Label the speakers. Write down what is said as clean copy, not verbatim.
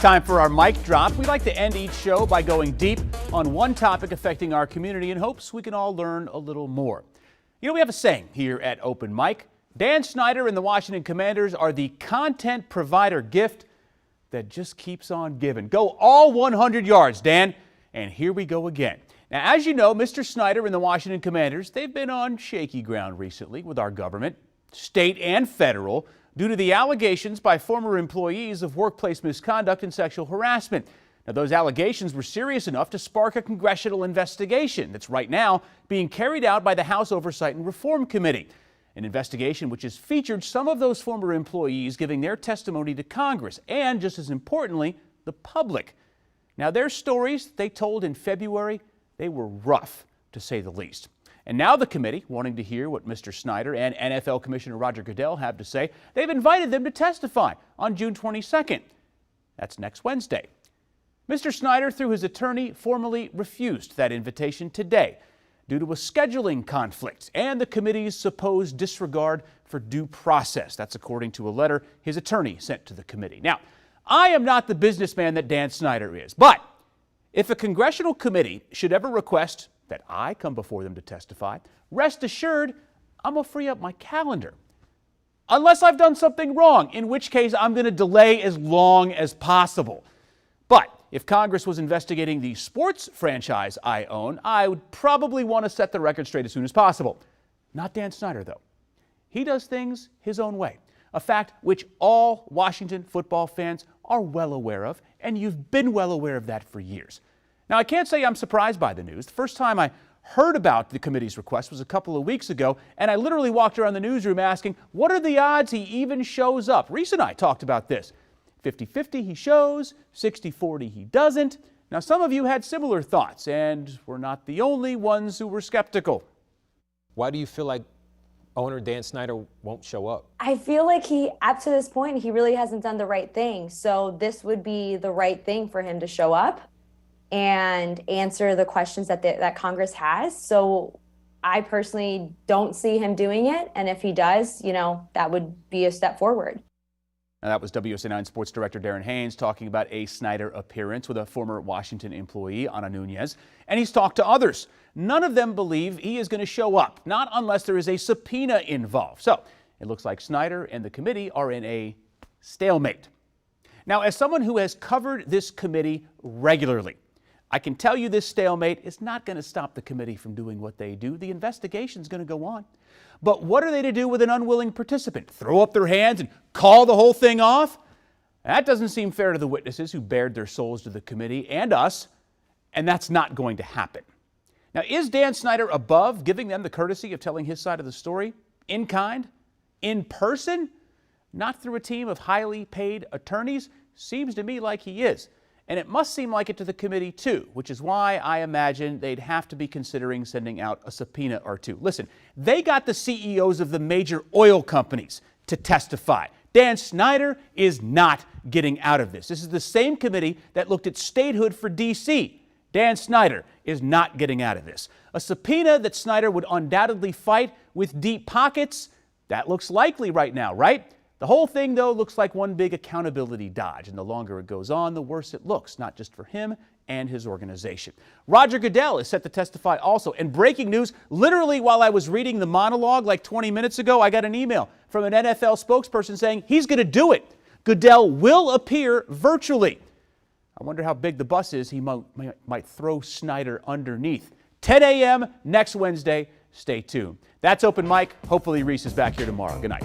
Speaker 1: Time for our mic drop. We like to end each show by going deep on one topic affecting our community in hopes we can all learn a little more. You know, we have a saying here at Open Mic. Dan Snyder and the Washington Commanders are the content provider gift that just keeps on giving. Go all 100 yards, Dan. And here we go again. Now, as you know, Mr. Snyder and the Washington Commanders, they've been on shaky ground recently with our government, state and federal, due to the allegations by former employees of workplace misconduct and sexual harassment. Now, those allegations were serious enough to spark a congressional investigation that's right now being carried out by the House Oversight and Reform Committee. An investigation which has featured some of those former employees giving their testimony to Congress and, just as importantly, the public. Now, their stories they told in February, they were rough, to say the least. And now the committee, wanting to hear what Mr. Snyder and NFL Commissioner Roger Goodell have to say, they've invited them to testify on June 22nd. That's next Wednesday. Mr. Snyder, through his attorney, formally refused that invitation today due to a scheduling conflict and the committee's supposed disregard for due process. That's according to a letter his attorney sent to the committee. Now, I am not the businessman that Dan Snyder is, but if a congressional committee should ever request that I come before them to testify, rest assured I'm going to free up my calendar. Unless I've done something wrong, in which case I'm going to delay as long as possible. But if Congress was investigating the sports franchise I own, I would probably want to set the record straight as soon as possible. Not Dan Snyder, though. He does things his own way, a fact which all Washington football fans are well aware of, and you've been well aware of that for years. Now, I can't say I'm surprised by the news. The first time I heard about the committee's request was a couple of weeks ago, and I literally walked around the newsroom asking, what are the odds he even shows up? Reese and I talked about this. 50-50 he shows, 60-40 he doesn't. Now, some of you had similar thoughts, and we're not the only ones who were skeptical.
Speaker 2: Why do you feel like owner Dan Snyder won't show up?
Speaker 3: I feel like up to this point, he really hasn't done the right thing. So this would be the right thing for him to show up and answer the questions that Congress has. So I personally don't see him doing it. And if he does, that would be a step forward.
Speaker 1: Now, that was WSA9 Sports Director Darren Haynes talking about a Snyder appearance with a former Washington employee, Ana Nunez. And he's talked to others. None of them believe he is going to show up, not unless there is a subpoena involved. So it looks like Snyder and the committee are in a stalemate. Now, as someone who has covered this committee regularly, I can tell you this stalemate is not going to stop the committee from doing what they do. The investigation is going to go on. But what are they to do with an unwilling participant? Throw up their hands and call the whole thing off? That doesn't seem fair to the witnesses who bared their souls to the committee and us, and that's not going to happen. Now, is Dan Snyder above giving them the courtesy of telling his side of the story? In kind? In person? Not through a team of highly paid attorneys? Seems to me like he is. And it must seem like it to the committee, too, which is why I imagine they'd have to be considering sending out a subpoena or two. Listen, they got the CEOs of the major oil companies to testify. Dan Snyder is not getting out of this. This is the same committee that looked at statehood for D.C. Dan Snyder is not getting out of this. A subpoena that Snyder would undoubtedly fight with deep pockets, that looks likely right now, right? The whole thing, though, looks like one big accountability dodge, and the longer it goes on, the worse it looks, not just for him and his organization. Roger Goodell is set to testify also. And breaking news, literally while I was reading the monologue like 20 minutes ago, I got an email from an NFL spokesperson saying he's going to do it. Goodell will appear virtually. I wonder how big the bus is he might throw Snyder underneath. 10 a.m. next Wednesday. Stay tuned. That's Open Mic. Hopefully Reese is back here tomorrow. Good night.